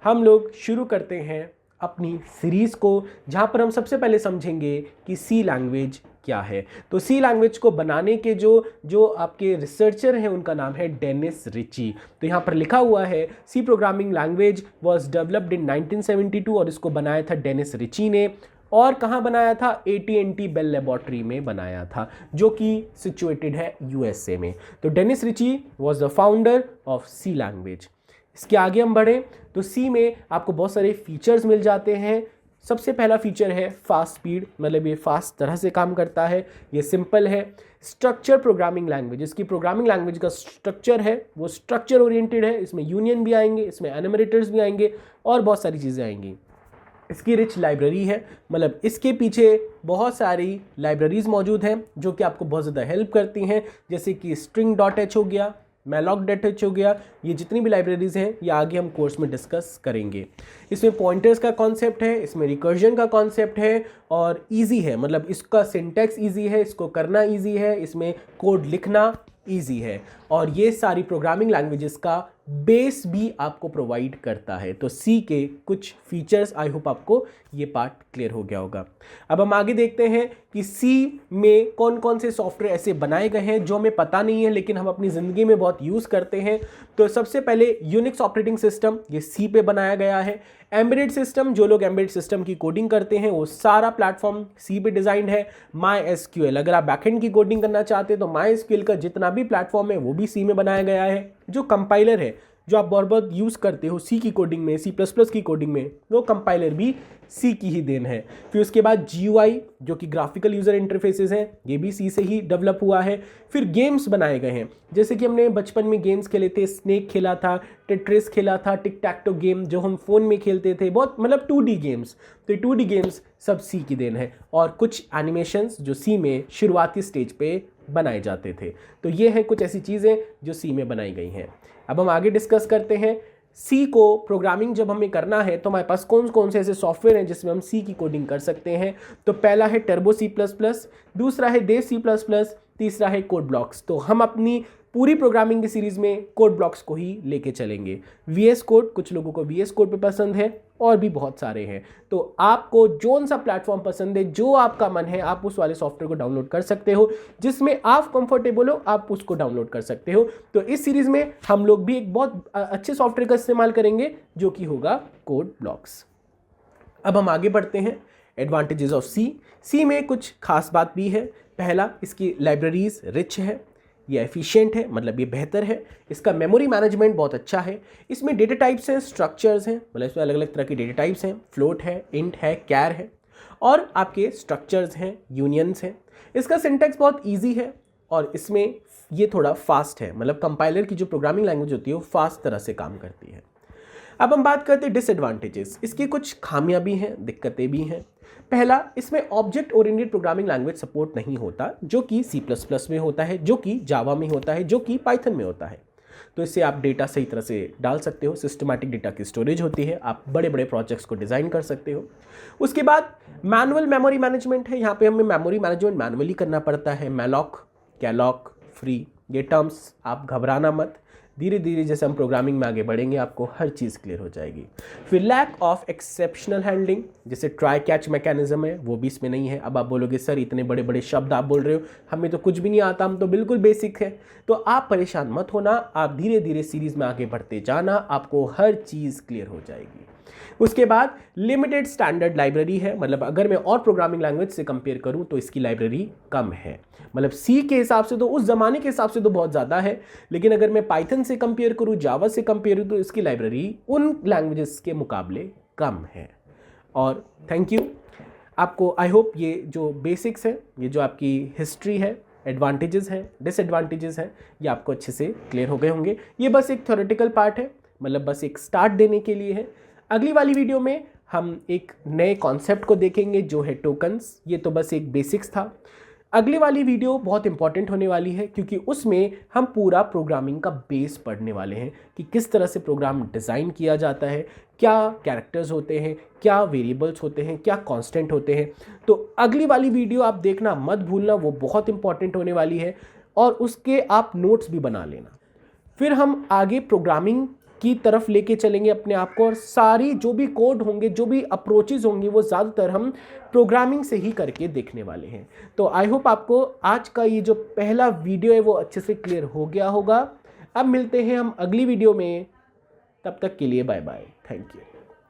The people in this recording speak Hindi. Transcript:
हम लोग शुरू करते हैं अपनी सीरीज़ को, जहाँ पर हम सबसे पहले समझेंगे कि सी लैंग्वेज क्या है। तो सी लैंग्वेज को बनाने के जो आपके रिसर्चर हैं उनका नाम है डेनिस रिची। तो यहाँ पर लिखा हुआ है C programming language was developed in 1972 और इसको बनाया था डेनिस रिची ने। और कहाँ बनाया था? AT&T बेल लेबोरेटरी में बनाया था, जो कि सिचुएटेड है USA में। तो Dennis Ritchie was the founder of C language. इसके आगे हम बढ़ें तो सी में आपको बहुत सारे फीचर्स मिल जाते हैं। सबसे पहला फीचर है फास्ट स्पीड, मतलब ये फास्ट तरह से काम करता है, ये सिंपल है। स्ट्रक्चर प्रोग्रामिंग लैंग्वेज, इसकी प्रोग्रामिंग लैंग्वेज का स्ट्रक्चर है वो स्ट्रक्चर ओरिएंटेड है। इसमें यूनियन भी आएंगे, इसमें एनिमरेटर्स भी आएंगे और बहुत सारी चीज़ें आएंगी। इसकी रिच लाइब्रेरी है, मतलब इसके पीछे बहुत सारी लाइब्रेरीज मौजूद हैं जो कि आपको बहुत ज़्यादा हेल्प करती हैं, जैसे कि string.h हो गया, malloc.h हो गया। ये जितनी भी लाइब्रेरीज हैं ये आगे हम कोर्स में डिस्कस करेंगे। इसमें पॉइंटर्स का कॉन्सेप्ट है, इसमें रिकर्जन का कॉन्सेप्ट है और इजी है, मतलब इसका सिंटैक्स इजी है, इसको करना इजी है, इसमें कोड लिखना इजी है और ये सारी प्रोग्रामिंग लैंग्वेजेस का बेस भी आपको प्रोवाइड करता है। तो सी के कुछ फीचर्स, आई होप आपको ये पार्ट क्लियर हो गया होगा। अब हम आगे देखते हैं कि सी में कौन कौन से सॉफ्टवेयर ऐसे बनाए गए हैं जो हमें पता नहीं है लेकिन हम अपनी ज़िंदगी में बहुत यूज़ करते हैं। तो सबसे पहले यूनिक्स ऑपरेटिंग सिस्टम, ये सी पे बनाया गया है। एम्बेडेड सिस्टम, जो लोग एम्बेडेड सिस्टम की कोडिंग करते हैं वो सारा प्लेटफॉर्म सी पे डिजाइंड है। MySQL, अगर आप बैकएंड की कोडिंग करना चाहते हैं तो MySQL का जितना भी प्लेटफॉर्म है वो भी सी में बनाया गया है। जो कंपाइलर है जो आप बहुत बहुत यूज़ करते हो सी की कोडिंग में, C++ की कोडिंग में, वो कंपाइलर भी सी की ही देन है। फिर उसके बाद GUI जो कि ग्राफिकल यूज़र इंटरफेसेस हैं, ये भी सी से ही डेवलप हुआ है। फिर गेम्स बनाए गए हैं, जैसे कि हमने बचपन में गेम्स खेले थे, स्नेक खेला था, टेट्रिस खेला था, टिक टैक टो गेम जो हम फ़ोन में खेलते थे, बहुत मतलब 2D गेम्स। तो ये 2D गेम्स सब सी की देन है और कुछ एनिमेशंस जो सी में शुरुआती स्टेज पे बनाए जाते थे। तो ये हैं कुछ ऐसी चीज़ें जो सी में बनाई गई हैं। अब हम आगे डिस्कस करते हैं सी को प्रोग्रामिंग जब हमें करना है तो हमारे पास कौन कौन से ऐसे सॉफ्टवेयर हैं जिसमें हम सी की कोडिंग कर सकते हैं। तो पहला है टर्बो C++, दूसरा है देव C++, तीसरा है कोड ब्लॉक्स। तो हम अपनी पूरी प्रोग्रामिंग की सीरीज में कोड ब्लॉक्स को ही लेके चलेंगे। VS कोड, कुछ लोगों को VS कोड पे पसंद है और भी बहुत सारे हैं। तो आपको जोन सा प्लेटफॉर्म पसंद है, जो आपका मन है, आप उस वाले सॉफ्टवेयर को डाउनलोड कर सकते हो, जिसमें आप कंफर्टेबल हो आप उसको डाउनलोड कर सकते हो। तो इस सीरीज में हम लोग भी एक बहुत अच्छे सॉफ्टवेयर का इस्तेमाल करेंगे जो कि होगा कोड ब्लॉक्स। अब हम आगे बढ़ते हैं एडवांटेजेस ऑफ सी में कुछ खास बात भी है। पहला, इसकी लाइब्रेरीज रिच है, ये एफिशिएंट है, मतलब ये बेहतर है। इसका मेमोरी मैनेजमेंट बहुत अच्छा है। इसमें डेटा टाइप्स हैं, स्ट्रक्चर्स हैं, मतलब इसमें अलग अलग तरह के डेटा टाइप्स हैं, फ्लोट है, इंट है, कैर है और आपके स्ट्रक्चर्स हैं, यूनियंस हैं। इसका सिंटैक्स बहुत ईजी है और इसमें ये थोड़ा फास्ट है, मतलब कंपाइलर की जो प्रोग्रामिंग लैंग्वेज होती है वो फास्ट तरह से काम करती है। अब हम बात करते हैं डिसएडवांटेजेस। इसकी कुछ खामियां भी हैं, दिक्कतें भी हैं। पहला, इसमें object oriented programming language support नहीं होता, जो कि C++ में होता है, जो कि जावा में होता है, जो कि पाइथन में होता है। तो इससे आप डेटा सही तरह से डाल सकते हो, सिस्टमैटिक डेटा की स्टोरेज होती है, आप बड़े बड़े प्रोजेक्ट्स को डिज़ाइन कर सकते हो। उसके बाद मैनुअल मेमोरी मैनेजमेंट है, यहाँ पे हमें मेमोरी मैनेजमेंट मैनुअली करना पड़ता है। मैलॉक, कैलॉक, फ्री, ये टर्म्स आप घबराना मत, धीरे धीरे जैसे हम प्रोग्रामिंग में आगे बढ़ेंगे आपको हर चीज़ क्लियर हो जाएगी। फिर लैक ऑफ एक्सेप्शनल हैंडलिंग, जैसे ट्राई कैच मैकेनिज्म है, वो भी इसमें नहीं है। अब आप बोलोगे सर इतने बड़े बड़े शब्द आप बोल रहे हो, हमें तो कुछ भी नहीं आता, हम तो बिल्कुल बेसिक है। तो आप परेशान मत होना, आप धीरे धीरे सीरीज में आगे बढ़ते जाना, आपको हर चीज़ क्लियर हो जाएगी। उसके बाद लिमिटेड स्टैंडर्ड लाइब्रेरी है, मतलब अगर मैं और प्रोग्रामिंग लैंग्वेज से कंपेयर करूं तो इसकी लाइब्रेरी कम है। मतलब सी के हिसाब से तो, उस ज़माने के हिसाब से तो बहुत ज़्यादा है, लेकिन अगर मैं पाइथन से कंपेयर करूं, जावा से कंपेयर करूं तो इसकी लाइब्रेरी उन लैंग्वेजेस के मुकाबले कम है। और थैंक यू, आपको आई होप ये जो बेसिक्स है, ये जो आपकी हिस्ट्री है, एडवांटेजेस हैं, डिसएडवांटेजेस हैं, ये आपको अच्छे से क्लियर हो गए होंगे। ये बस एक थ्योरेटिकल पार्ट है, मतलब बस एक स्टार्ट देने के लिए है। अगली वाली वीडियो में हम एक नए कॉन्सेप्ट को देखेंगे जो है टोकन्स। ये तो बस एक बेसिक्स था। अगली वाली वीडियो बहुत इंपॉर्टेंट होने वाली है क्योंकि उसमें हम पूरा प्रोग्रामिंग का बेस पढ़ने वाले हैं कि किस तरह से प्रोग्राम डिज़ाइन किया जाता है, क्या कैरेक्टर्स होते हैं, क्या वेरिएबल्स होते हैं, क्या कांस्टेंट होते हैं। तो अगली वाली वीडियो आप देखना मत भूलना, वो बहुत इंपॉर्टेंट होने वाली है और उसके आप नोट्स भी बना लेना। फिर हम आगे प्रोग्रामिंग की तरफ लेके चलेंगे अपने आप को, और सारी जो भी कोड होंगे, जो भी अप्रोचेज होंगी, वो ज़्यादातर हम प्रोग्रामिंग से ही करके देखने वाले हैं। तो आई होप आपको आज का ये जो पहला वीडियो है वो अच्छे से क्लियर हो गया होगा। अब मिलते हैं हम अगली वीडियो में, तब तक के लिए बाय बाय, थैंक यू।